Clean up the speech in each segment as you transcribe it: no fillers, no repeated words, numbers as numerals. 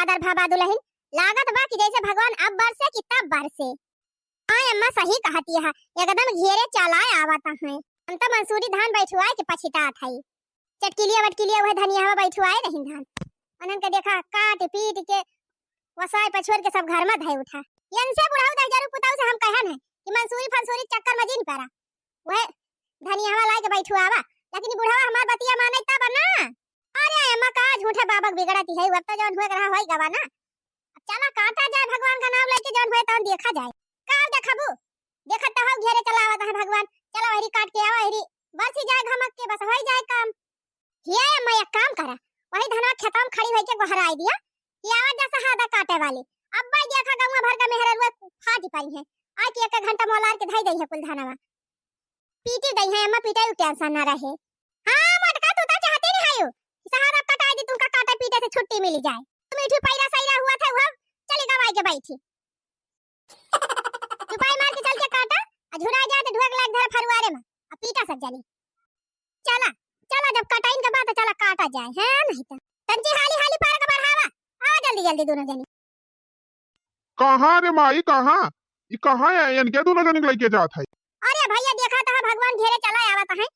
बादल भा दुल्हन लागत बा कि जैसे भगवान अब बरसे कि तब बरसे। हां अम्मा सही कहती है, एकदम घेरे चलाए आवता है। हम तो मंसूरी धान बैठुआए के पछितात है। चटकिलिया बटकिलिया वह धनिया हवा बैठुआए रही धान। अनन के देखा काट पीट के वसाय पछोर के सब घर में धय उठा। यन से बुढ़ाऊ 10,000 पुताऊ से हम कहन है कि मंसूरी फंसूरी चक्कर में जिन पड़ा। वह धनिया हवा लाए के बैठुआवा, लेकिन बुढ़ावा हमार बतिया माने तब ना। अरे अम्मा का झूठे बाबक बिगड़ती है, अब तो जौन हुए रहा होई गवा ना। चला काटा जाए भगवान का नाम लेके जौन हुए तौन देखा जाए। का देखबू देखत तो हो घेरे चलावत है भगवान। चलो हरी काट के आवा हरी बरसी जाए घमक के बस होई जाए काम। हिया मैं एक काम करा, वही धनवा खेतों में खड़ी होई के गोहराई दिया कि आवाज जैसा हादा काटे वाली। अब भाई देखा गांव भर का मेहररुआ फाटी पड़ी है। आज के 1 घंटा मोलार के धई दई है कुल धनवा। पीटी दई है अम्मा, पिटाई टेंशन ना रहे। हां मटका तू तो चाहते नहीं आयो सहारा कटाई दी, तुमका काटे पीटे से छुट्टी मिल जाए। तुम इठी पैरा सैरा हुआ था वो चली गवाई के बैठी। चुपाई मार के चल के काटा आ झुरा जाए तो ढोक लाग धर फरुआरे में आ पीटा सब जानी। चला चला जब कटाइन के बाद चला काटा जाए है नहीं तो तंजी हाली हाली पार का बढ़ावा। आ जल्दी जल्दी दोनों जनी। कहां रे माई कहां? ई कहां है इनके दोनों जने लेके जात है? अरे भैया देखा तो भगवान घेरे चला आवत है।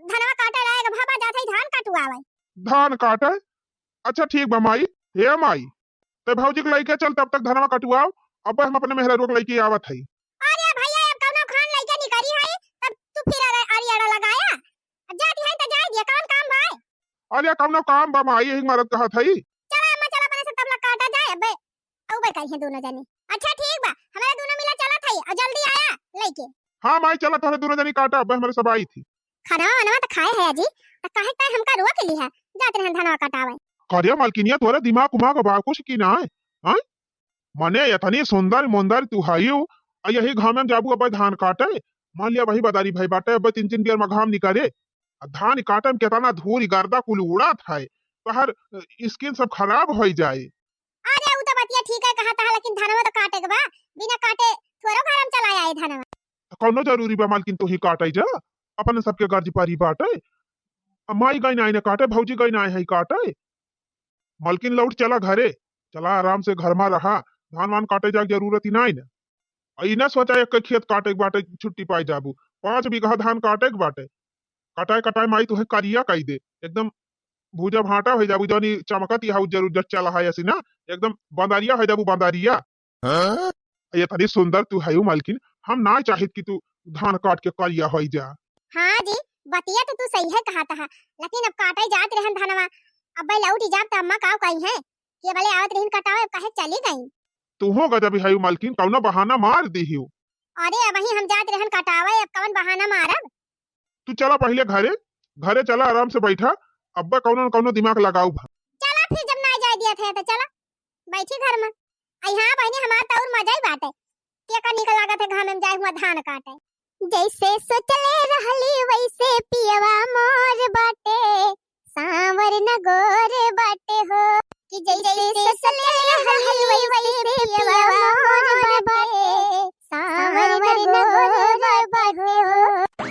धनवा काटे लायक भाबा जात है धान कटुआवे। धान काटे? अच्छा ठीक बा माई। हे माई ते भौजी के लेके चल, तब तक धनवा कटुआओ। अब हम अपने मेहरा रोक लेके आवत है। अरे भैया अब कौनो खान लेके निकरी है तब तू फिर अरियाड़ा लगाया। अब जाती है तो जाए दिया कौन काम भाई। अरे कौनो काम बा माई, यही मरद कहत है। चला अम्मा चला बने से तबला काटा जाए। बे ऊपर कहीं दोनों जने। अच्छा ठीक बा हमारे दोनों मिला चला था और जल्दी आया लेके। हां माई चला तोरे दोनों जनी काटा। अब हमारे सब आई थी। खाना वाना तो खाए है अजी, तो काहे का हमका रोक ली है जाते रहन धनवा काटावे। करिया मालकिनिया तोरे दिमाग उमाग बा कुछ की ना है? हां मने इतनी सुंदर मुंदर तू हाइयो आ यही घाम में जाबू अब धान काटे। मान लिया वही बदारी भाई बाटे अब 3-3 बियर में घाम निकाले। धान काटे में केतना धूल गर्दा कुल उड़ात है, तो हर स्किन सब खराब हो जाए। अरे उ तो बतिया ठीक है कहा था, लेकिन धनवा तो काटे के बा, बिना काटे थोरो घरम चला आए धनवा। कौनो जरूरी बा मालकिन तू ही काटे जा, अपन सबके गर्जी पारी बाटे। माई गई ना काटे, भौजी गई ना है काटे। मालकिन लौट चला घरे, चला आराम से घर में रहा। धान वान काटे जा जरूरत ही नहीं ना। ई ना सोचा एक खेत काटे के बाटे छुट्टी पाई जाबू। 5 बीघा धान काटे के बाटे। कटाए कटाए माई तुहे करिया कही दे, एकदम भूजा भाटा हो जाबू। जौनी चमकत हाउ जरूर जट चला है ऐसी ना, एकदम बंदारिया हो जाबू बंदारिया। ये तनी सुंदर तू है मालकिन, हम ना चाहत कि तू धान काट के करिया हो जा। हां जी बतिया तो तू सही है कहा था, लेकिन अब काटे जात रहन धनवा। अब भाई लौट जात त अम्मा काव कही है कि भले आवत रहन कटावे काहे चली गई। तू हो गजब है मालकिन, कौनो बहाना मार दीहियो। अरे अब वही हम जात रहन कटावे, अब कौन बहाना मारब। तू चला पहले घरे, घरे चला आराम से बैठा। अब्बा कौनो न कौनो दिमाग लगाऊ भा। चला फिर जब ना जाए दिया था तो चला बैठी घर में। आई हां बहनी हमार तो और मजा ही बाटे। के का निकल लागत है घाम में जाए हुआ धान काटे। जैसे सोचले रहली वैसे पियवा मोर बाटे, सांवर न गोर बाटे हो कि जैसे सोचले रहली वैसे पियवा मोर बाटे, सांवर न गोर बाटे हो।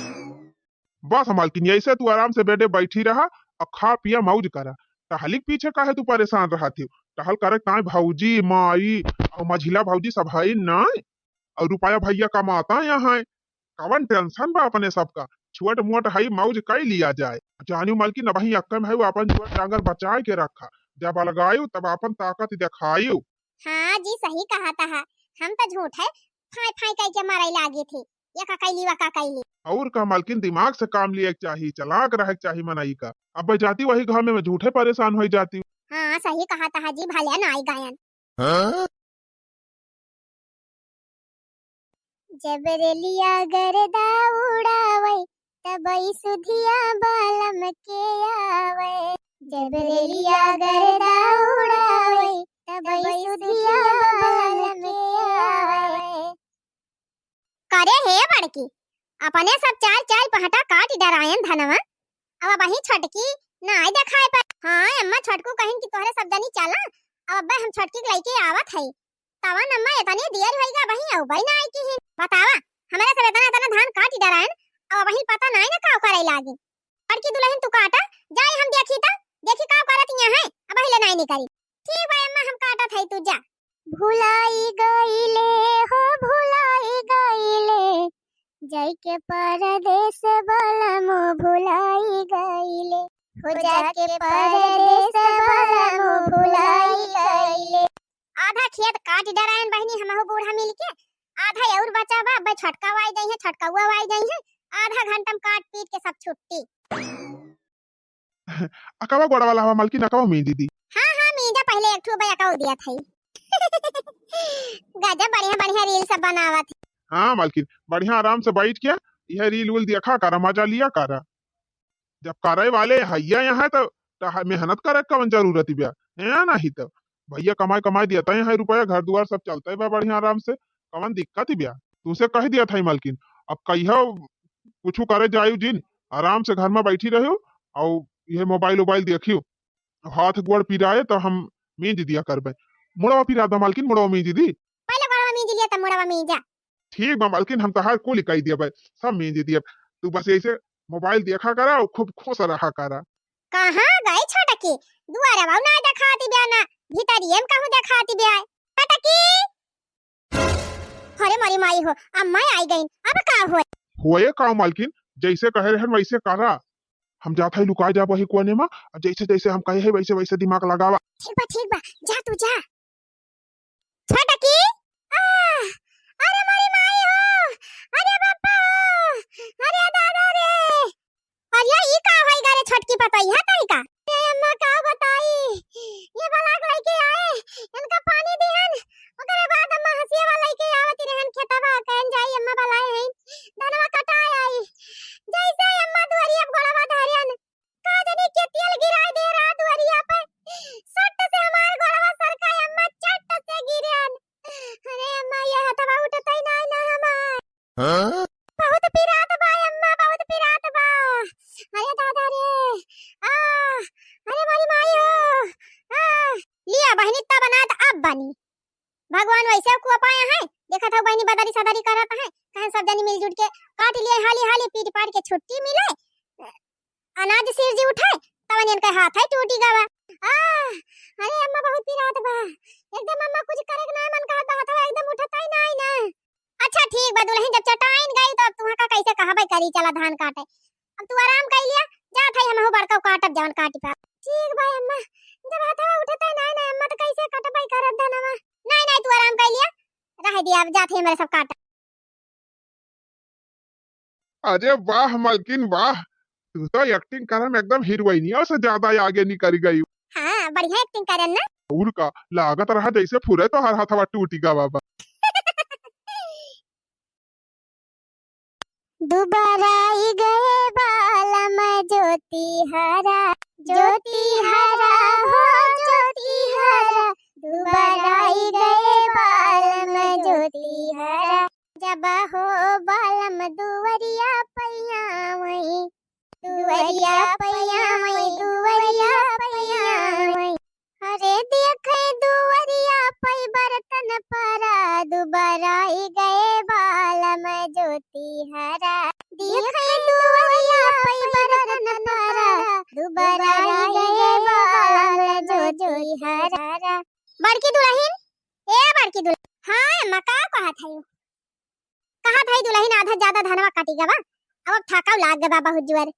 बस मालकिन ऐसे तू आराम से बेटे बैठी रहा और खा पिया मौज करा। टहली के पीछे काहे तू परेशान रहती हो? टहल करे ताए भौजी माई और मझिला भौजी सब है ना, और रुपया भैया कमाता यहाँ है। कवन टेंशन बा अपने सबका, छुअट मुअट है मौज कई लिया जाए। जानी मालकिन अब ही अक्कम है अपन छुअट डांगर बचाए के रखा। जब अलगायु तब अपन ताकत दिखायु। हां जी सही कहा था, हम तो झूठ है फाई फाई कह के मारे लागे थे। ये का कैली वा का कैली। और का मालकिन दिमाग से काम लिए चाहिए, चलाक रहे चाहिए मनाई का। अब जाती वही घर में झूठे परेशान हो जाती। हां सही कहा था जी, भले ना आई गायन। जबरलिया गरदा उड़ावे तबई सुधिया बालम के आवे। जबरलिया गरदा उड़ावे तबई सुधिया बालम के आवे। करे हे बड़की अपने सब चाल चाल पहटा काट डरायन धनवा। अब वही छटकी ना आई देखाए पर। हां अम्मा छटकू कहिन कि तोहरे सब जनी चला। अब अब्बा हम छटकी लेके आवत है। तवा अम्मा इतनी देर होइगा वही औ भाई ना आई की ही। बतावा हमारे सब इतना इतना धान काटी डरायन और वही पता नहीं ना का करे लागी। बड़की दुल्हन तू काटा जाए हम देखी ता देखी का करत यहाँ है। अब हिले नहीं करी। ठीक भाई अम्मा हम काट है तू जा। भुलाई गईले हो भुलाई गईले जाके परदेस बलमो भुलाई गईले हो जाके परदेस बलमो भुलाई गईले। आधा खेत काट डरायन बहनी हमहु बूढ़ा मिलके, आधा और बचा बा अब छटका वाई जाई है छटकावा वाई जाई है, आधा घंटा में काट पीट के सब छुट्टी। अकावा गोड़ा वाला हवा मालकिन अकावा में दीदी। हां मीजा पहले एक ठो बया का दिया था। गजब बढ़िया बढ़िया रील सब बनावत है। हाँ मालकिन बढ़िया आराम से बैठ के यह रील उल देखा करा मजा लिया करा। जब करे वाले हैया यहाँ तो मेहनत करे कवन जरूरत बिया है नहीं तो भैया कमाई कमाई देता है रुपया घर दुआर सब चलता है बढ़िया आराम से कवन दिक्कत ही बिया। तुमसे कह दिया था मालकिन अब कहियो कुछ करे जायु जिन आराम से घर में बैठी रहो और यह मोबाइल वोबाइल देखियो हाथ गोड़ पिराए तो हम मींज दिया करबे। मुड़वा पिरा दो मालकिन मुड़वा मींज दी। पहले गोड़वा मींज लिया त मुड़वा मींजा। ठीक बा मालकिन हम तहार को लिखाई दिया सब मींज दिया। तू बस ऐसे मोबाइल देखा करा और खूब खुश रहा करा। कहां गए छोटकी दुआरे वाव ना दिखाती बिया ना भीतर एम कहू दिखाती बिया छोटकी। अरे मरी माई हो अम्मा आई गई अब का होए का मालकिन जैसे कहे रहन वैसे करा। हम जात है लुका जा वही कोने में जैसे जैसे हम कहे है वैसे वैसे दिमाग लगावा। ठीक बा जा तू जा छोटकी। अरे मरी माई हो अरे बापा अरे दादा रे अरे ई का होई गरे छोटकी पता है तई का अम्मा का बताई ये बलाक लइके आए इनका पानी दिहन ओकरे बाद अम्मा हसिया वाला लइके आवत रहन खेतवा कहन जाई अम्मा बलाए हैं धनवा कटाए आई जैसे अम्मा दुआरिया गोड़वा धरियन का जनी के तेल गिराए दे रहा दुआरिया पे सट से हमार गोड़वा सरका अम्मा चट से गिरन। अरे अम्मा ये हथवा उठतई ना ना हमार हां बहुत पिरात बा अम्मा बहुत पिरात बा। अरे दादा रे अरे मारी माई हो लिया बहनी ता बना त अब बनी भगवान वैसे को पाया है देखा था बहनी बदारी सदारी करत है कहां सब जनी मिलजुल के काट लिए हाली हाली पीट पाट के छुट्टी मिले अनाज सिर जी उठाए तवन इनका हाथ है टूटी गवा। अरे अम्मा बहुत पिरात बा एकदम अम्मा कुछ करे के ना मन का हाथ एकदम उठता ही नहीं ना। अच्छा ठीक बा दुल्हन जब चटाइन गई तो अब तुहा का कैसे कहबे करी चला धान काटे अब तू आराम कर लिया जा था हम हो बड़का काटब जान काटी पा। ठीक भाई अम्मा जब हाथवा उठता नहीं ना अम्मा तो कैसे काटबे करत धनवा नहीं तू आराम कर लिया रह दिया अब जाते हमारे सब काट। अरे वाह मालकिन वाह तू तो एक्टिंग करम एकदम हीरोइनिया से ज्यादा आगे नहीं करी गई। हां बढ़िया एक्टिंग करन ना और का लागत रहा जैसे फुरे तो हर हाथवा टूटी गा बाबा। दोबारा आई गए बालम ज्योति हरा हो ज्योति हरा दोबारा आई गए बालम ज्योति हरा जब हो बालम दुवरिया पैया वही अरे देखे दुवरिया पै बर्तन परा दोबारा आई गए बालम ज्योति हरा देखे दुवरिया पै बर्तन परा दोबारा आई गए बालम ज्योति हरा। बड़की दुल्हन बड़की दुल्हन हां अम्मा का कहा था दुल्हन आधा ज्यादा धनवा काटी गवा अब थकाव लाग गवा बहुत जोर।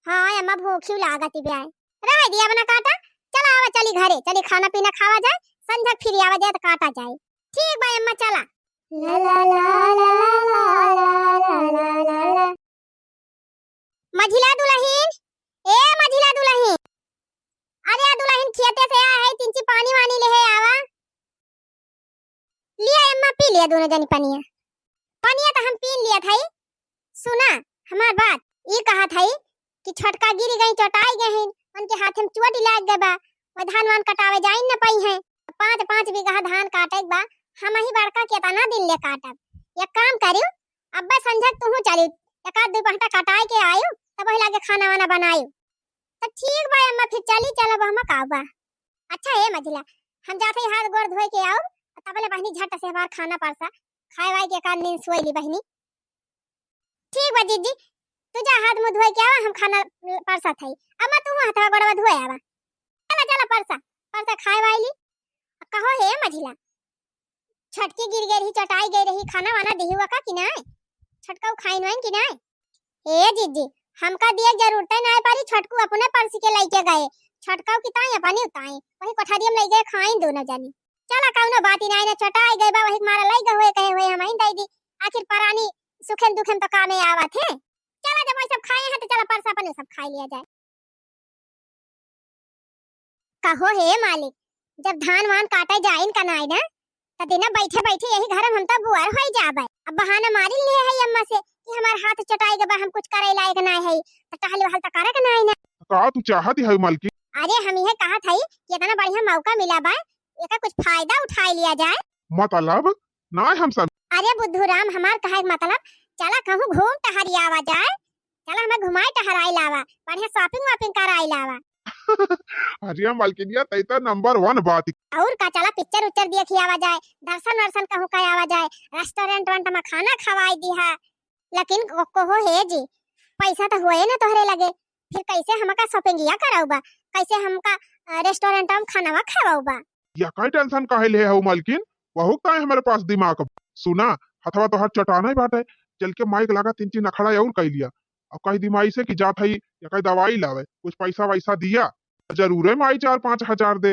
हां अम्मा भूखी लागत बिया रह दिया बना काटा चला आवा चली घरे चली खाना पीना खावा जाए संझक फिर आवा जाए तो काटा जाए। ठीक बा अम्मा चला ला ला ला ला ला ला मझिला दुल्हन मझिला दुल्हन अरे दुल्हन खेते से आया है तिनची पानी वानी ले है आवा लिया अम्मा पी लिया दोनों जनी पानी तो हम पी लिया था। सुना हमार बात ये कहा था कि छटका गिर गई चटाई गए हैं उनके हाथ में चोट लग गए बा वो धान वान कटावे जाई न पाई है 5 बीघा धान काटे बा हम ही बड़का के तना दिन ले काटब एक काम करियो अब्बा संझक तू चली एक आध 2 घंटा कटाई के आयो तब वही लागे खाना वाना बनायो तो ठीक बा अम्मा फिर चली चलब हम काबा। अच्छा है मझिला हम जाते हाथ गोड़ धोए के आओ तबले बहनी झट से हमार खाना परसा खाए वाई के कान नींद सोईली बहनी। ठीक बा दीदी तू जा हाथ मुंह धोए के आवा हम खाना परसा थई अम्मा तू हाथ गोड़वा धोए आवा चला परसा खाए वाली कहो हे मझिला, छटकी गिर गई रही, चटाई गई रही, खाना वाना दी हुआ का कि नहीं? छटका खाइन वाइन कि नहीं? ए जीजी, हमका दिए जरूरत नहीं पारी, छटकू अपने पर्सी के लेके गए, छटकाऊ की ताई अपनी उताई वही कोठारी में ले गए खाइन दोनों जनी। चला कौनो बात ही नहीं ना, चटाई गई बा वही मारा लई गए कहे हुए हम ही दई दी, आखिर परानी सुखेन दुखेन तो कामे आवत है। चला जब सब खाए हैं तो चला परसा अपन सब खा लिया जाए। कहो हे मालिक, जब धान वान काटे जाइन का नाई ना त दिन बैठे बैठे यही घर हम तो बुआर होई जाबे। अब बहाना मारी ले है अम्मा से कि हमार हाथ चटाई के बा हम कुछ करे लायक नहीं है, त टहल वहल त करे के नहीं ना। का तू चाहत है मालकिन? अरे हम यह कहा था कि इतना बढ़िया मौका मिला बा, एका कुछ फायदा उठा लिया जाए। मतलब नहीं हम सब। अरे बुद्धूराम, हमार कहे मतलब चला कहूं घूम टहरी आवा जाए, चला हमें घुमाए टहराई लावा, बढ़िया शॉपिंग वॉपिंग कराई लावा। अरे मालकिनिया तई तो नंबर 1 बात। और का चला पिक्चर उच्चर देखी आवा जाए, दर्शन वर्शन कहूं का आवा जाए, रेस्टोरेंट वंट में खाना खवाई दिहा। लेकिन कहो हे जी, पैसा तो होए ना तोहरे लगे, फिर कैसे हमका शॉपिंगिया कराऊबा, कैसे हमका रेस्टोरेंट में खानावा खवाऊबा? या कई टेंशन काहे ले हो मालकिन, बहुत का हमारे पास दिमाग। सुना, हथवा तो हाथ चटाना ही बात है, चल के माइक लगा 3 नखड़ा और कह लिया, अब कहीं दिमाई से कि जात है या कहीं दवाई लावे, कुछ पैसा वैसा दिया जरूर है माई 4-5 हजार दे,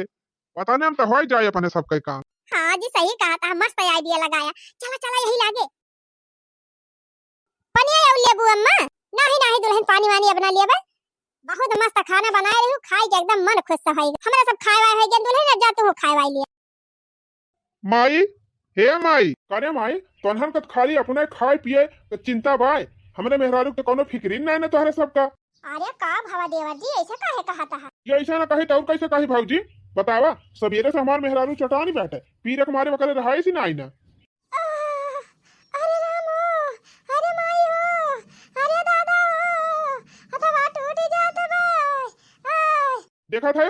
पता नहीं हम तो हो जाए अपने सबके काम। हाँ जी सही कहा था, मस्त आइडिया लगाया। चला चला यही लागे पनिया और लेबू अम्मा। नहीं नहीं दुल्हन, पानी वानी अपना लिया बे, बहुत मस्त खाना बनाए रही हूँ, खाई के एकदम मन खुश है। हमरा सब खाए वाए है जे दुल्हन, जा तू खाए वाई लिया। माई, हे माई, करे माई तोहन कत खाली अपने खाए पिए के चिंता बाय, हमरे मेहरारू के कोनो फिक्री नहीं ना तोहरे सबका। अरे का भावा देवर जी, ऐसा काहे कहता है? ये ऐसा ना कहे तो और कैसे कहे भाऊजी, बतावा सवेरे से हमार मेहरारू चटानी बैठे पीरे के मारे वकरे रहाई सी नहीं ना। अरे रामो, अरे माई हो, अरे दादा हो, हथवा टूट जात बे।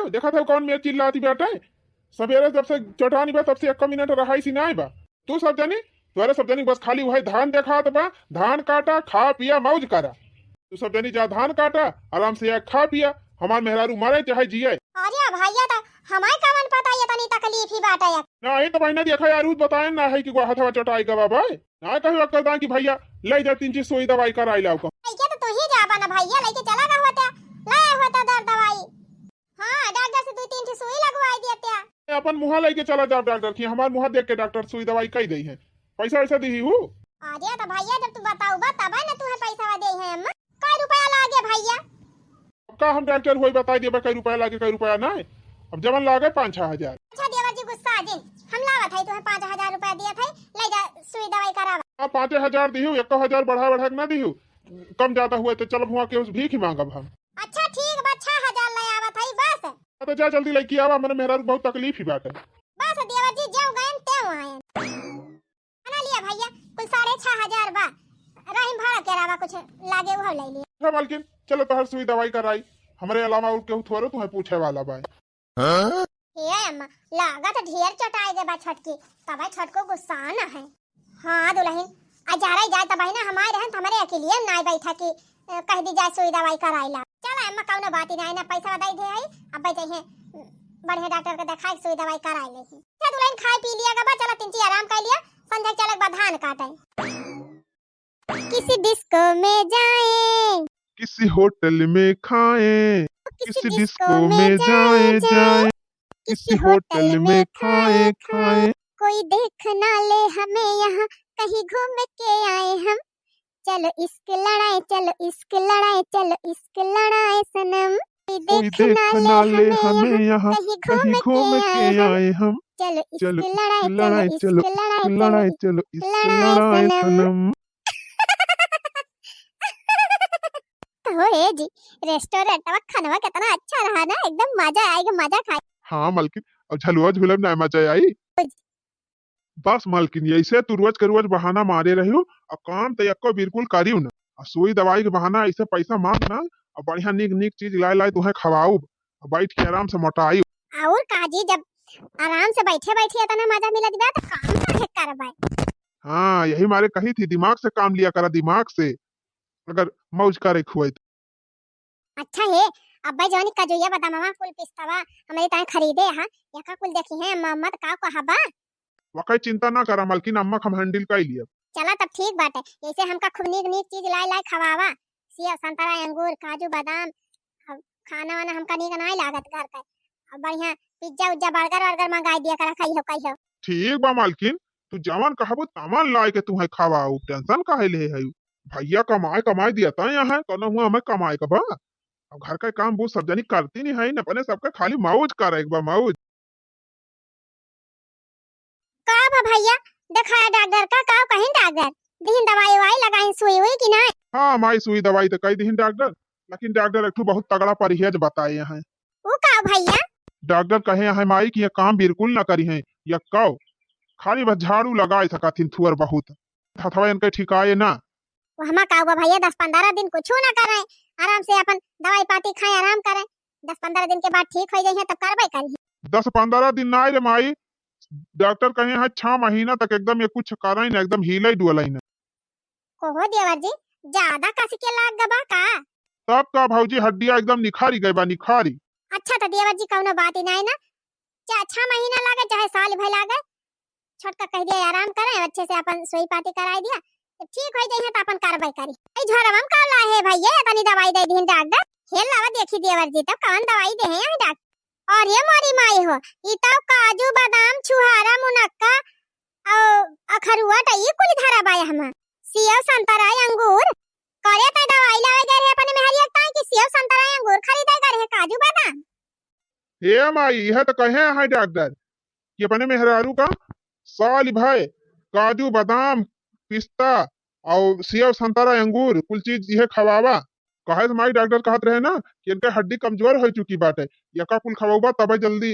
देखा था कौन मेरे चिल्लाती बैठे, सवेरे जब से चटानी बा तब से 1 मिनट रहाई सी नहीं बा। तू सब जानी, तुम्हारे सब जानी बस खाली वही धान देखा तो बा, धान काटा खा पिया मौज करा। तू सब जानी जा धान काटा आराम से खा पिया, हमार मेहरारू मारे चाहे जिए। अरे भैया तो हमारे कवन पता ये तनी तकलीफ ही बात है। नहीं तो बहना देखा यार बताए ना है कि हथवा चटाई का बाबा ना कहे वक्त कि भैया ले जा 3 चीज सोई दवाई कराई लाओ को। ऐके तो तू ही जाबा ना भैया, लेके चला ना होता, लाया होता दर्द दवाई। हां डॉक्टर से 2-3 चीज सुई लगवाई देते। अपन मुहा लेके चला जा डॉक्टर की, हमार मुहा देख के डॉक्टर सुई दवाई कई दई है, पैसा वैसा दी हूं। अरे तो भैया जब तू बताऊ बा तब ना तुम्हें पैसा दे है अम्मा। काय रुपया लागे भैया? अब का हम डॉक्टर होई बताई देबे कई रुपया लागे कई रुपया नहीं, अब जवन लागे 5-6 हजार। अच्छा देवर जी गुस्सा आ दिन, हम लावत है तुम्हें 5,000 रुपया दिया था, ले जा सुई दवाई करावा। हां 5,000 दी हूं, 1,000 बढ़ा के ना दी हूं, कम ज्यादा हुए तो चल हुआ के उस भीख ही मांगब हम। अच्छा ठीक बा, 6,000 ले आवत है बस। तो जा जल्दी लेके आवा, मेरे मेहरारू बहुत तकलीफ ही बात है। बस देवर जी जाओ गए ते आए खाना लिया भैया, कुल 6,500 बा, रहीम भाड़ा के अलावा कुछ लागे वो ले लिया। अच्छा मालकिन चलो तोहर सुई दवाई कराई, हमरे अलावा और केहू थोड़े तुम्हें पूछे वाला बा। हे अम्मा, लागत ढेर चटाई के बा छटकी, तब छटको गुस्सा ना है। हां दुल्हन, आज जा रही जाए तब ना हमारे रहन हमरे अकेले ना बैठा की कह दी जाए सुई दवाई कराई ला। चला अम्मा कौनो बात ही नहीं ना, पैसा दई दे है, अब बैठे बढ़िया डॉक्टर के दिखाई सुई दवाई कराई ले। चल दुल्हन खाई पी लिया गबा, चला 3 चीज आराम कर लिया, संध्या चलक बा धान काटे। किसी डिस्को में जाए, किसी होटल में खाएं, किसी डिस्को में जाएं, किसी होटल में खाएं। कोई देख ना ले हमें यहाँ, कहीं घूम के आए हम, चलो इश्क लड़ाए, चलो इश्क लड़ाए, चलो इश्क लड़ाए सनम। कोई देख ना ले हमें यहाँ, कहीं घूम के आए हम, चलो चलो इश्क लड़ाए, चलो लड़ाए, चलो इश्क लड़ाए सनम। हो ए जी, रेस्टोरेंट में खाना कितना अच्छा रहा ना, एकदम मजा आएगा, मजा खाए। हाँ मालकिन, अब झलुआ झूलब ना मजा आई। बस मालकिन ऐसे तू रोज के रोज बहाना मारे रही हो, अब काम तो एको बिल्कुल करियो ना, सुई दवाई के बहाना ऐसे पैसा मांग ना, और बढ़िया निक निक चीज लाई तुम्हें खवाऊ, बैठ के आराम से मोटाई। और काजी जब आराम से बैठे बैठे इतना मजा मिला दिबा तो काम काहे करबा। हाँ यही मारे कही थी, दिमाग से काम लिया करा, दिमाग से अगर मौज करे खुआई। अच्छा है, अब्बा जोनी कजुया बदामवा कुल पिस्तावा हमारे ताए खरीदे हा यका कुल देखी है अम्मा अम्मा का कहबा। वकई चिंता ना करा मलकिन, अम्मा हम हैंडल कर लिया। चला तब ठीक बाटे, जैसे हमका खूब नीक नीक चीज लाई लाई खवावा, सेब संतरा अंगूर काजू बादाम। अब खाना वाना हमका नीक नहीं लागत घर का, अब बढ़िया पिज्जा उज्जा बर्गर वर्गर मंगाई दिया करा खाई हो। ठीक बा मालकिन, तू जवान कहबो तामान लाए के तुम्हें खावाऊ, टेंशन काहे ले है। भैया कमाए कमाए दिया ता यहाँ कहना हुआ हमें कमाए का बा। अब घर का काम वो सब जनी करती नहीं है न, अपने सबका खाली मौज कर एक बा मौज। का बा भैया दिखाया डॉक्टर का कहीं डॉक्टर दिन दवाई वाई लगाई सुई हुई कि नहीं। हाँ माई सुई दवाई तो कही दी डॉक्टर, लेकिन डॉक्टर एक बहुत तगड़ा परहेज बताए हैं। वो का भैया डॉक्टर कहे हैं माई की ये काम बिल्कुल न करी है, या कहो खाली बस झाड़ू लगाए सकथिन थुअर बहुत हथवा इनके ठिकाए ना। वो हमा का हुआ भैया 10-15 दिन कुछ ना करें, आराम से अपन दवाई पाती खाए आराम करें, 10-15 दिन के बाद ठीक हो जाइए तब करबे करी। 10-15 दिन ना रे माई, डॉक्टर कहे हैं 6 महीना तक एकदम ये कुछ कराई ना, एकदम हिले डुअलाई ना। कोहो देवर जी ज्यादा कस के लाग गबा का। तब का भौजी हड्डियां एकदम निखारी गई बा निखारी। अच्छा तो देवर जी कौनो बात ही नहीं ना, चाहे 6 महीना लागे चाहे साल भर लागे, छोटका कह दिया आराम करें अच्छे से अपन सोई पाती कराई दिया तो ठीक हो जाइए तो अपन कार्रवाई करी। ए झोरम हम का ला है भैया तनी दवाई दे दिन डॉक्टर खेल लावा देखी देवर जी तो कौन दवाई दे हैं डॉक्टर। और ये मोरी माई हो ई तो काजू बादाम छुहारा मुनक्का और अखरुआ टई कुल धरा बाय हम सेब संतरा अंगूर करे त दवाई लावे गए रे अपन मेहरिया ताई कि सेब संतरा अंगूर खरीदे गए रे काजू बादाम। हे माई यह तो कहे हैं डॉक्टर कि अपने मेहरारू का साल भर काजू बादाम पिस्ता और सेब संतरा अंगूर कुल चीज यह खवावा। कहे तो माई डॉक्टर कहत रहे ना कि इनके हड्डी कमजोर हो चुकी बाटे, यका कुल खवाऊबा तबे जल्दी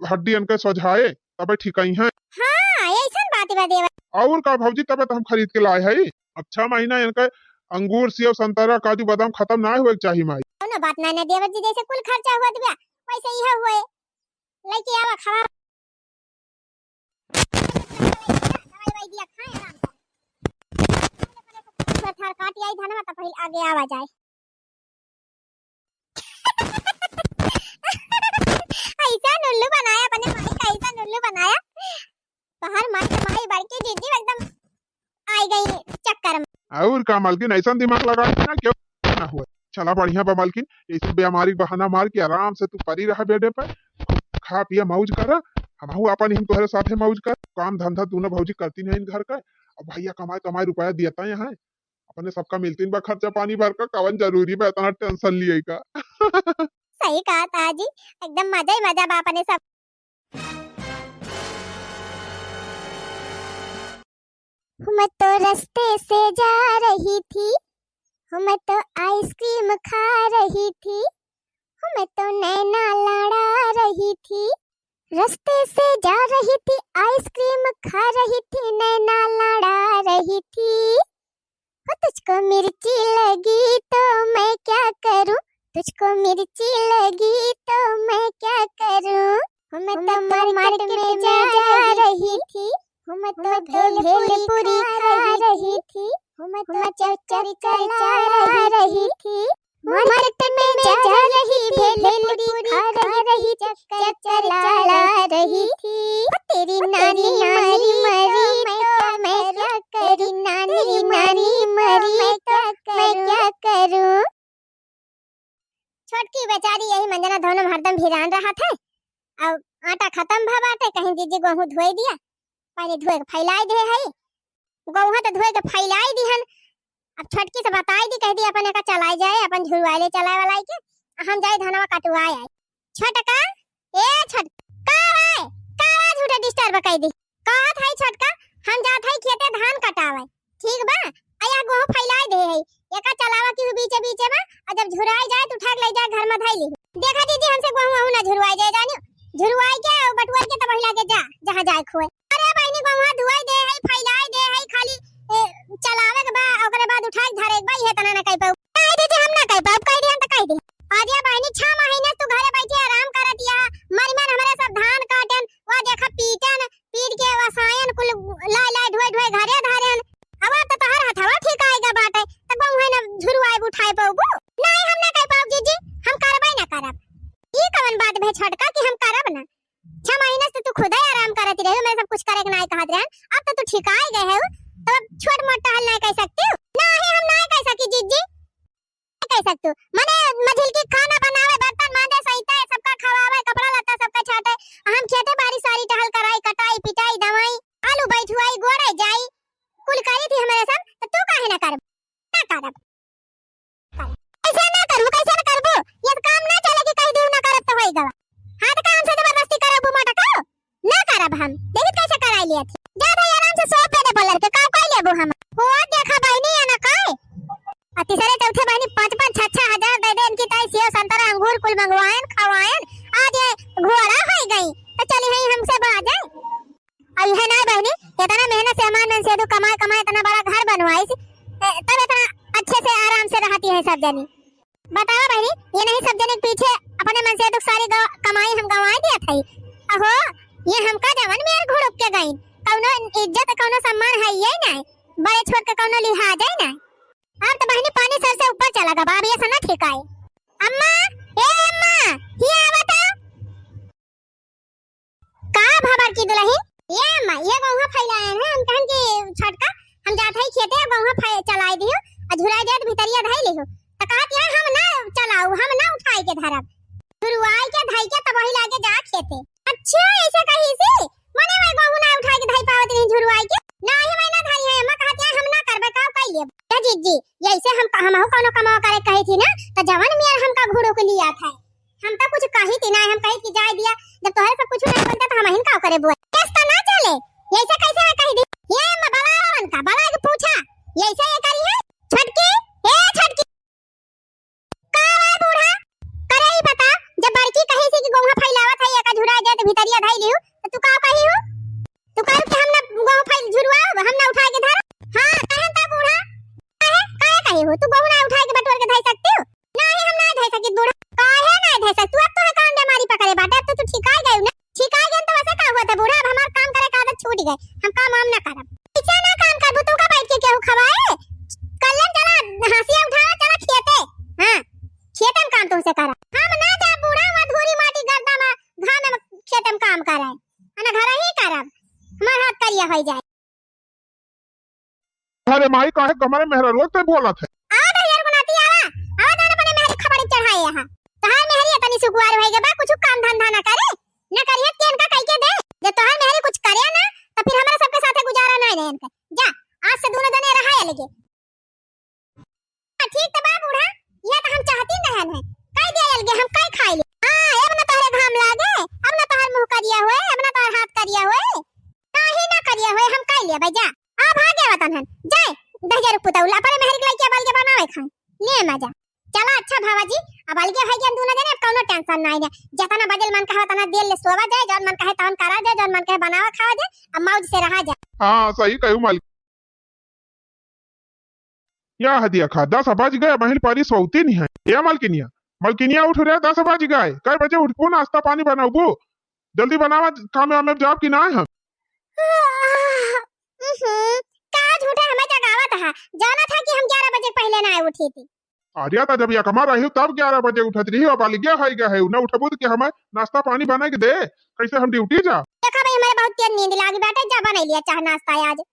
हड्डी इनके सोझाए तबे ठीकई है। हां ऐसन बात बा देवर। और का भौजी तबे तो हम खरीद के लाए है। अब 6 महीना इनके अंगूर सेब संतरा काजू बादाम खत्म ना होए चाहिए माई। कोनो बात ना ना देवर जी जैसे कुल खर्चा हुआ दिया वैसे ही हुए लेके आवा खवा दवाई दिया खाए आराम से थर काटी आई धनवा तो पहले आगे आवा जाए। ऐसा नुल्लू बनाया अपने माई का, ऐसा नुल्लू बनाया बाहर मस्त माई बड़की दीदी एकदम आई गई चक्कर में। और का मालकिन ऐसा दिमाग लगा ना क्यों ना हुआ। चला बढ़िया बा मालकिन, ऐसी बीमारी बहाना मार के आराम से तू परी रहा बेडे पर, खा पिया मौज कर। हम अपन हम तोहरे साथे मौज कर, काम धंधा तू ना भौजी करती नहीं घर का। अब भैया कमाए कमाए रुपया दिया यहाँ अपने सबका मिलती बा खर्चा पानी भर का, कवन जरूरी बा इतना टेंशन लिए का। सही कहा ताजी एकदम मजा ही मजा बा अपने सब। मैं तो रास्ते से जा रही थी, मैं तो आइसक्रीम खा रही थी, मैं तो नैना लड़ा रही थी, रास्ते से जा रही थी आइसक्रीम खा रही थी नैना लड़ा रही थी। तुझको मिर्ची लगी तो मैं क्या करूं, तुझको मिर्ची लगी तो मैं क्या करूं। मैं तो मार्केट में जा रही थी, मैं तो भेलपुरी खा रही थी, मैं तो चौचरी चला रही थी। मार्केट में जा रही भेलपुरी खा रही चक्कर चला रही थी। तेरी नानी मरी मरी तो मैं क्या करूं, नानी नानी मरी तो मैं क्या करूं। छोटकी बेचारी यही मंजना दोनों हरदम भिरान रहा था। अब आटा खत्म भा बाटे, कहीं दीदी गेहूं धोए दिया, पहले धोए के फैलाई दे है गेहूं तो धोए के फैलाई दिहन। अब छोटकी से बताई दी कह दी अपन का चलाई जाए, अपन झुरवाले चलाए वाला के हम जाए धनवा कटवाए आए। छोटका ए छोटका रे का झूठे डिस्टर्ब कह दी कहत है छोटका हम जात है खेते धान कटावे ठीक बा, आया गेहूं फैलाई दे है एका चलावा की बीचे बीचे में, और जब झुराई जाए तो उठा के ले जाए घर में धई ली। देखा दीदी हमसे गेहूं ना झुरवाई जाए, जानियो झुरवाई के और बटुआ के तब लागे जा जहां जाए खोए। अरे बहनी गेहूं धुआई दे है फैलाई दे है खाली चलावे के बा ओकरे बाद उठाई धरे एक बाई है तना ना कह पाऊ कह दीदी हम ना कह पाऊ कह दिहन त कह दी। आज ये बहनी 6 महीने तू घरे बैठे आराम करत या मरी मन हमारे सब धान काटन वा देखा पीटन पीट के वसायन कुल लाई लाई ढोए ढोए घरे धारन। अब तो तहर हथवा ठीक आएगा बाटे त बहु है ना झुरवाए उठाए पाऊ नहीं हम ना कह पाऊ जीजी हम करबै खुद ही आराम करती रही मैं सब कुछ करे के नहीं कहत रहन। अब तो तू ठिकाई गए है तो छोट मोट टहल नहीं कह सकती हो। नहीं हम नहीं कह सकी जीजी कह सकते हो। मने मझिल की खाना बनावे बर्तन मांजे सहिता सबका खवावे कपड़ा लत्ता सबका छाटे हम खेते बारी सारी टहल कराई कटाई पिटाई दवाई आलू बैठुआई गोड़े जाई कुल करी थी हमारे साथ तो तू काहे ना कर ना करब ऐसे ना करू कैसे ना करबो ये काम ना चले कि कहीं देव ना करत तो होई गवा हाथ काम से जबरदस्ती करबो मोटा का ना करब हम देखत कैसे कराई लिया थी जा भाई आराम से सो पे दे बोलर के का कोई लेबो हम हो देखा बहनी या ना काय तीसरे चौथे बहनी 5-5 6-6 हजार दे दे इनकी ताई सेव संतरा अंगूर कुल मंगवाएं खवाएं आज ये घोड़ा हो गई तो चली है हमसे बात है अब है ना बहनी इतना मेहनत से अमान से तो कमाए कमाए इतना बड़ा घर बनवाई तब इतना अच्छे से आराम से रहती है सब जनी बताओ बहनी ये नहीं सब जने के पीछे अपने मन से तो सारी कमाई हम गंवा दिया थी अहो ये हमका जवन मेरे घुड़क के गई कौनो इज्जत कौनो सम्मान है ये नहीं बड़े छोट के कौनो लिहाज है नहीं अब तो बहनी पानी सर से ऊपर चला गया बाब ये सना ठीक है अम्मा ए अम्मा ये बता का भबर की दुल्हन ये अम्मा ये गौहा फैलाए हैं हम कहन की छटका हम जात है खेते गौहा चलाई दियो अझुराई देत भीतरिया धई लिहो त कहत है हम ना चलाऊ हम ना उठाई के धरब गुरुवाई के धई के तब वही लागे जा खेते अच्छा ऐसे कही से मने मैं गौहा ना उठाई के धई पावत नहीं झुरवाई के नहीं मैं ना धई है अम्मा कहत है हम ना करबे का कई ले या जीजी ऐसे हम कोनो कमाओ करे कही थी ना तो जवान मियां हमका घोड़ो के लिया था हम तो कुछ कही थी ना हम कही कि जाए दिया जब तोहरे सब कुछ नहीं बोलता तो हम हिन का करे बुआ कैसे ना चले ऐसे कैसे मैं कही दी ये बलावन का बला के पूछा ऐसे ये करी है छटकी ए छटकी का है बूढ़ा करे ही बता जब बड़की कही थी कि गोहा फैलावत है एक झुरा दे तो भीतरिया धाई लियो तो तू का कही हो तू कह कि हम ना गोहा फैल झुरवा हम ना उठा के धर हां कहन ता बूढ़ा काहे हो तू बहुना उठा के बटोर के धाई सकती हो नहीं हम नहीं धाई सकती बूढ़ा काहे नहीं धाई सकती तू अब तो कान बीमारी पकड़े बाटे अब तो तू ठिका गई ना ठिका गई तो वैसे का हुआ था बूढ़ा अब हमार काम करे का आदत छूट गई हम काम ना करब ऐसा ना काम करबू तू का बैठ के केहू खवाए कल्लन चला हासिया उठा चला खेते हां खेतन काम तुमसे करा हम ना जा बूढ़ा मधुरी माटी गर्दा में घाम में खेतन काम कराए अना घर ही करब हमार हाथ करिया हो जाए अरे माई काहे कमरे मेहरा रोज ते बोलत है आ दे यार बनाती आवा आवा दाना बने मेहरी खबरी चढ़ाए यहां तहार मेहरी तनी सुकुवार होई गे बा कुछ काम धंधा ना करे ना करिए केन का कह के दे जब तहार मेहरी कुछ करे ना तो फिर हमारे सबके साथे गुजारा नहीं रहे इनका जा आज से दोनों जने रहा है लगे ठीक तो बा बूढ़ा ये तो हम चाहती नहीं है कह दे लगे हम कई खाई ले हां अब ना तोहरे घाम लागे अब ना तोहर मुंह करिया होए अब ना तोहर हाथ करिया होए नहीं ना करिया होए हम कह लिया भाई जा आ भागे वतन हन जाए 10,000 पुतौला पर मेहर के लइके बाल के बनावे खाए ले मजा चला अच्छा भावाजी अब अलगे है के दोनों जने कोनो टेंशन नहीं है जतना बदल मन कहा तना देर ले सोवा जाए जौन मन कहे तवन करा जाए जौन मन कहे बनावा खावा जाए अब मौज से रहा जाए हां सही कहू मालिक या हदिया खा 10 बज गए महिल पारी सोती नहीं है ये मलकिनिया उठ रे 10 बज गए कई बजे उठबो नाश्ता पानी बनाबो जल्दी बनावा काम में जाब कि ना हम का झूठा हमें जगावा था जाना था कि हम 11 बजे पहले ना उठी थी आर्या ता जब या कमा रही तब 11 बजे उठत रही अब अलग गया है ना उठबो तो कि हमें नाश्ता पानी बना के दे कैसे हम ड्यूटी जा देखा भाई हमारे बहुत तेज नींद लागी बेटा जा बना लिया चाह नाश्ता आज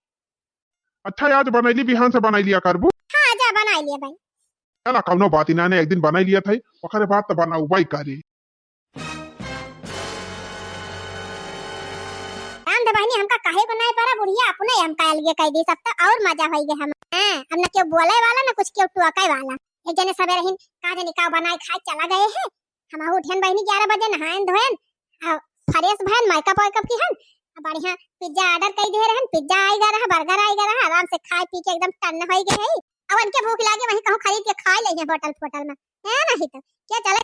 अच्छा आज बनैली बिहान से बनाई लिया करबू हां जा बना लिया भाई चला कौनो बात ही ना ने एक दिन बनाई लिया था ओकरे बाद तो बनाऊ वही करी राम दे बहनी हमका काहे को नहीं परा बुढ़िया अपने हम काल के कह दी सब तो और मजा होई गे हम हम ना क्यों बोले वाला ना कुछ क्यों टुआके वाला एक जने सवेरे हिन का जने का बनाए खाए चला गए हैं हम उठन बहनी 11 बजे नहायन धोयन फ्रेश भन मेकअप वेकअप की हन बढ़िया पिज्जा ऑर्डर कर दे रहन पिज्जा आएगा रहा बर्गर आएगा रहा आराम से खाए पी के एकदम टन होई गए है अब उनके भूख लागे वहीं कहूं खरीद के खा ले होटल में है नहीं तो क्या चले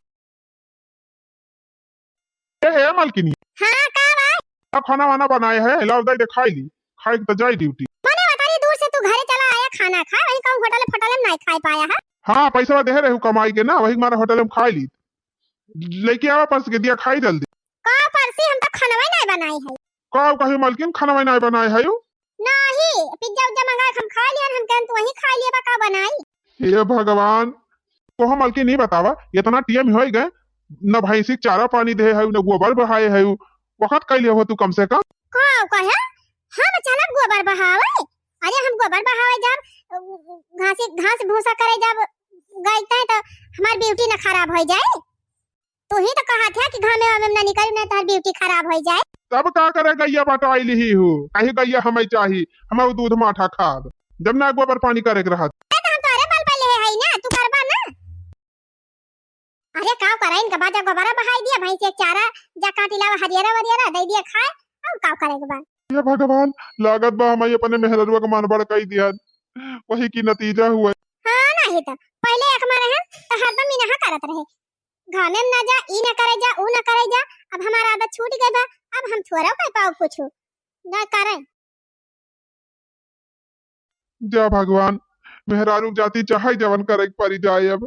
ए मालकिनी हां का भाई अब खाना वाना बनाए है लाओ दे खाई ली खाई तो जाई ड्यूटी मैंने बताई दूर से तू घरे चला आया खाना खा वहीं कहूं होटल में नहीं खा पाया है हां पैसा दे रहे हूं कमाई के ना वही हमारा होटल में खाई ली लेके आवा पर्स के दिया खाई जल्दी का परसी हम तो खाना नहीं बनाई है का कहीं मालकिन खाना नहीं बनाए है नहीं पिज्जा उज्जा मंगा हम खा लिया हम कहन तू वहीं खा लिया का बनाई हे भगवान को हम मालकिन नहीं बतावा इतना टीएम होई गए न भैंसी चारा पानी दे है न गोबर बहाए है वक्त कैले हो तू कम से कम। का कहे हम चलब गोबर बहावे। अरे हम गोबर बहावे जब घास भूसा करे जब गईते तो हमार ब्यूटी ना खराब हो जाए। तू ही तो कहा था कि घामे में ना निकल ना तार ब्यूटी खराब हो जाए। तब का करे गैया बटाई ली हूँ कहीं गैया हमें चाहिए हमारे दूध माठा खाद जब ना गोबर पानी करे के रहा। हम तो अरे बल पहले है ना तू करबा ना। अरे का करे इनका बाजा गोबर बहाई दिया भैंस एक चारा जा काटी लावा हरियरा वरियरा दे दिया खाए और का करे के बाद। ये भगवान लागत बा हमें अपने मेहररुआ का मान बड़ कई दिया वही की नतीजा हुआ। हां नहीं तो पहले एक मारे हैं तो हरदम ही ना करत रहे घामे में ना जा ई ना करे जा ऊ ना करे जा। अब हमारा आदत छूट गई बा अब हम थोड़ा कह पाओ कुछ ना करे। जा भगवान मेहरारू जाति चाहे जवन करे परी जाए अब।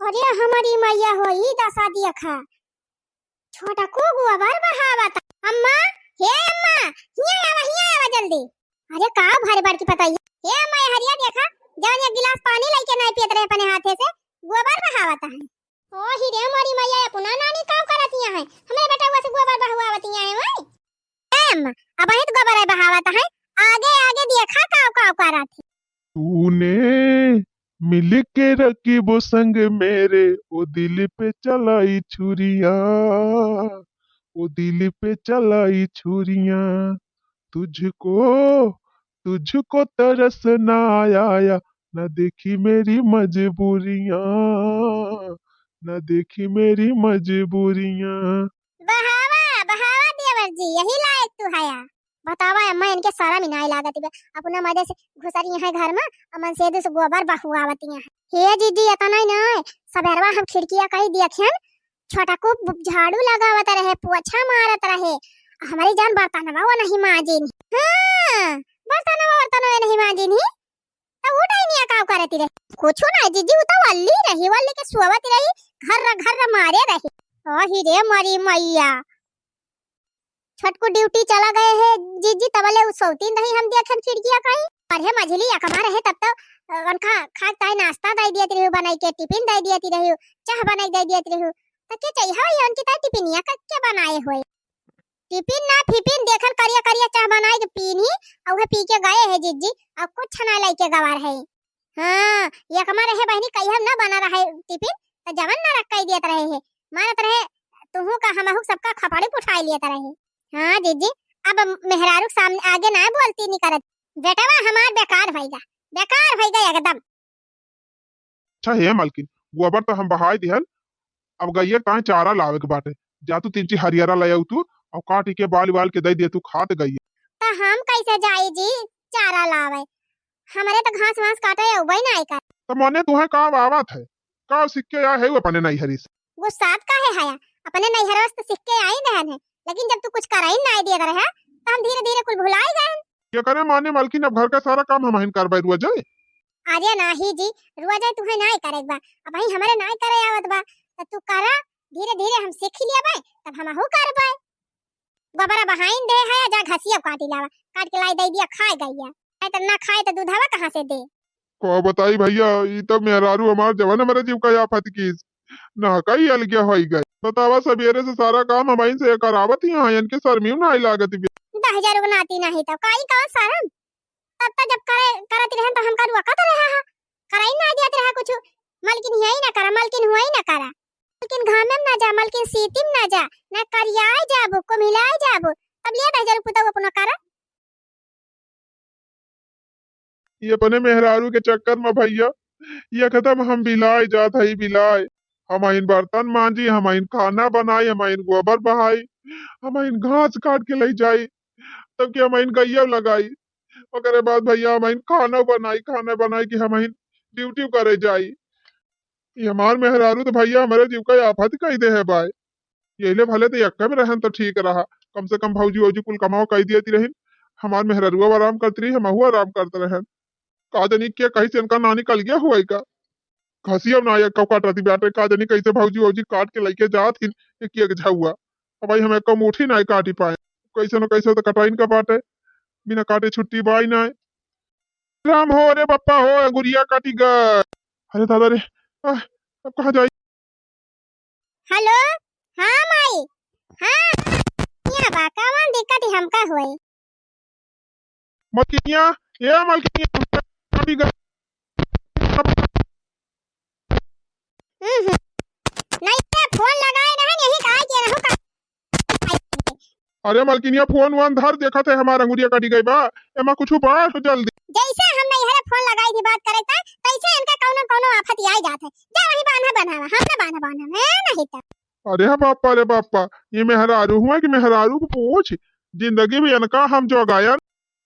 अरे हमारी मैया होई दसा दिया खा छोटा को गोबर बहावत। अम्मा हे अम्मा हिया आवा जल्दी। अरे का भारी बार की पता हे अम्मा हरिया देखा जवन एक गिलास पानी लेके नहीं पियत रहे अपने हाथे से गोबर बहावत है। ओ ही रे हमारी मैया अपना नानी काम करतिया है हमरे बेटा हुआ से गोबर बहावतिया है वही। ए अम्मा अब ही तो गोबर बहावत है आगे आगे देखा का करत। तूने मिल के रकीब संग मेरे ओ दिल पे चलाई छुरिया ओ दिल पे चलाई छुरिया तुझको तुझको तरस ना आया न देखी मेरी मजबूरियां न देखी मेरी मजबूरियां। बहावा बहावा देवर जी यही लायक तू है यार। बतावा अम्मा इनके सारा मिनाई लागत बे अपना मजे से घुसरी है घर में अमन से दे गोबर बहुआवती है। हे दीदी इतना ही नहीं सबेरवा हम खिड़कियां कहीं देखियन छोटा को झाड़ू लगावत रहे पोछा मारत रहे हमारी जान बर्तनवा वो नहीं माजिन। हां बर्तनवा नहीं माजिन ही तो उठाई नहीं का करती रहे कुछ ना जीजी उ तो वल्ली के सोवत रही घर मारे रही। ओ ही रे मरी मैया छटको ड्यूटी चला गए है जीजी तबले सौतीन नहीं हम देखन खिड़कियां कहीं और है मझली अकमा रहे तब तो उनका खाता है नाश्ता दे दिया रही बनाई के टिफिन दे दिया रही चाह बनाई दे दिया रही तो के चाहिए है उनकी तो टिफिनिया के बनाए हुए टिफिन ना फिफिन देखन करिया चाह बनाई के पीनी और पी के गए है जीजी अब कुछ ना लेके गवार है। हां ये अकमा रहे बहनी कहीं हम ना बना रहा है टिफिन तो जवन ना रख दिए रहे है मारत रहे तुहू का हमहु सबका खपड़ी उठाई लिए रहे। हाँ जीजी अब मेहरारू सामने आगे ना बोलती नहीं करत बेटावा हमार बेकार भईगा एकदम। अच्छा है मालकिन गोबर तो हम बहाई दिहन अब गैया कहाँ चारा लावे के बाटे जा तू 3 हरियारा ले आऊ तू और काट के बाल के दे दे तू खात गई। तो हम कैसे जाई जी चारा लावे हमारे तो घास वास काटे उबई ना कर। तो मने तुहे का आवत है का सिक्के या है अपने नहीं हरी से गुस्सात का है हया अपने नहीं हरस तो सिक्के आई रहन है लेकिन जब तू कुछ कर ही नहीं दिया रहा तो हम धीरे धीरे कुछ भुला ही गए। क्या करे माने मालकिन अब घर का सारा काम हम हिन करबे रुआ जाए। अरे नहीं जी रुआ जाए तुम्हें नहीं करे बा अब ही हमारे नहीं करे आवत बा तो तू करा धीरे धीरे हम सीख लिया बे तब हम हो करबे। गोबरा बहाइन दे है जा घसिया काटी लावा काट के लाई दे दिया खाए गईया नहीं तो ना खाए तो दूधवा कहां से दे। को बताई भैया ई तो मेहरारू हमार जवान हमारे जीव का आफत की ना कई अलगिया होई गई बतावा सवेरे से सारा काम हमाइन से करावत ही हां इनके सर में ना लागत भी 10,000 बनाती नहीं तो काई कौन सारन तब तक जब करे करत रहन तो हम का वक्त रहा है कराई ना दियत रहा कुछ मालकिन यही ना करा मालकिन हुई ना करा मालकिन घामे ना जा मालकिन सीतिम ना जा ना करियाए जाबो को मिलाए जाबो तब ले 10,000 पुता अपना करा। ये अपने मेहरारू के चक्कर में भैया ये खत्म हम बिलाए जात है बिलाए हम इन बर्तन मांजी हम इन खाना बनाई हम इन गोबर बहाई हम इन घास काट के ले जाई तब कि हम इन गैया लगाई ओकरे बाद भैया हम इन खाना बनाई कि हम इन ड्यूटी करे जाई। ये हमार मेहरारू तो भैया हमारे जीव का आफत कही दे है भाई ये ले भले तो यक्का में रहन तो ठीक रहा कम से कम भौजी वौजी कुल कमाओ कही दियती रही हमार मेहरारू आराम करती रही हम आराम करते रहन का जनी क्या कहीं से इनका ना निकल गया हुआ का घसिया ना एक काट रही बैठे का जनी कैसे भौजी वौजी काट के लेके जात ही एक एक हुआ अब भाई हम एक मुठी ना काटी पाए कैसे न कैसे तो कटाइन का बाटे बिना काटे छुट्टी बाई ना राम हो रे पप्पा हो गुड़िया काटी गए अरे दादा रे अब कहाँ जाए। हेलो हां माई हां बढ़िया बा, कौन दिक्कत ही हमका होई। मलकिनिया, ये मलकिनिया अभी गई। नहीं ये फोन लगाए रहन यही कहा कि रहू का। अरे मलकिनिया फोन वन धर, देखा थे हमारा अंगुरिया कटी गई बा। एमा कुछ बात हो जल्दी। जैसे हम नहीं हरे फोन लगाई थी बात करे ता तैसे इनका कौनो कौनो आफत आई जात है। जा वही बांधा बनावा, हम ना बांधा मैं नहीं ता। अरे बापा, ये मेहरारू हुआ कि मेहरारू को पूछ। जिंदगी में इनका हम जो गायन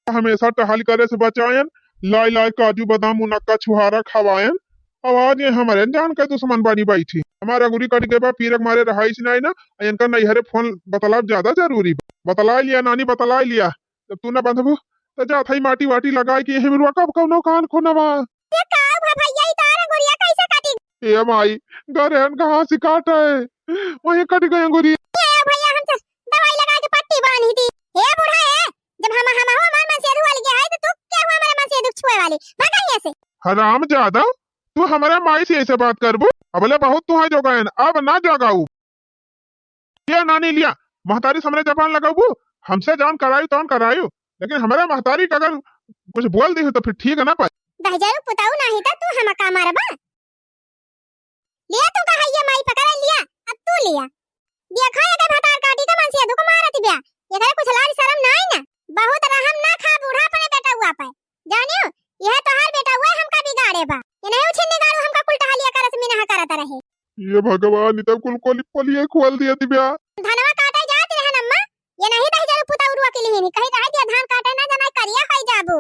हमेशा टहल करे से बचायन, लाई लाई काजू बादाम मुनक्का छुहारा खवायन। अब आज ये हमारे जान का दुश्मन बनी बैठी। हमारा अंगुरी कट गए बा, पीरक मारे रहाइश नहीं ना। इनका नहीं हरे फोन बतलाव ज्यादा जरूरी बा। बतला लिया नानी, बतला लिया। जब तू ना बंधबू तो जा थई माटी वाटी लगाई कि यही रुआ कब कौनो कान खोनवा। ये का भा भैया ई तारा गुड़िया कैसे काटी? ए माई, गरहन कहाँ से काटा है, वही कट गई अंगुरी। ये भैया हम तो दवाई लगा के पट्टी बांधी थी। हे बूढ़ा है, जब हम हो हमार मन से वाली गया है तो तू क्या हुआ हमारे मन से दुख छुए वाली? भागा यहाँ से। हराम ज्यादा, तू हमारे माई से ऐसे बात करबू? अबले बहुत तू है जो गयन, अब ना जगाऊ। ये नानी लिया महतारी समरे जबान लगाऊ। हमसे जान करायु तौन करायु, लेकिन हमारे महतारी का अगर कुछ बोल दी हो तो फिर ठीक है ना पाई। दहजारू पुताऊ नहीं था तू हम का मारबा। लिया तू कहा ये माई पकड़ लिया, अब तू लिया। देखा ये भतार काटी का मन से दुख मारत बिया। ये करे कुछ लाज शर्म नहीं ना। बहुत रहम ना खा बूढ़ा अपने बेटा हुआ पे। जानियो यह तो हर बेटा हुआ हमका बिगाड़े बा। ये नहीं उछिन निगाड़ू हमका कुलटा लिया करत मिनहा करत रहे। ये भगवान इतना कुल कोली पोलिए खोल दिया दिव्या। धनवा काटे जात रहन अम्मा। ये नहीं दहजारू पुताऊ रुआ के लिए नहीं कहीं रह दिया धान काटे ना जाना करिया खाई जाबू।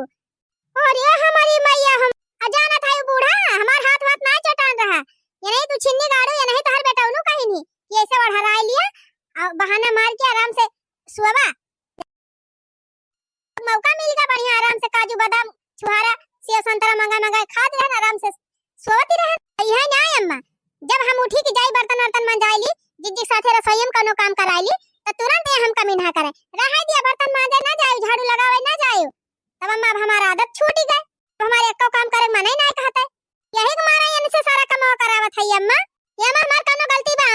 और ये हमारी मैया हम अजाना था ये बूढ़ा हमार हाथ वाथ ना चटान रहा। ये नहीं तू छिन्नी गाड़ू, ये नहीं तो हर बेटा उनु कहीं नहीं। ये ऐसे और हराय लिया और बहाना मार के आराम से सोवा। मौका मिल गया बढ़िया आराम से काजू बादाम छुहारा सेव संतरा मंगा खात रहन आराम से सोती रहन। यही ना अम्मा, जब हम उठी के जाई बर्तन वर्तन मंजाइली जिज्जी साथे रसोई में कोनो काम कराइली तो तुरंत ये हम कमीना करे रहा दिया बर्तन मांजे ना जाए, झाड़ू लगावे ना जाए। तब अम्मा अब हमारा आदत छूट गई तो हमारे एको काम करे मन ही नहीं कहते। यही तुम्हारा इनसे सारा काम करावत है अम्मा। ये हमार कोनो गलती बा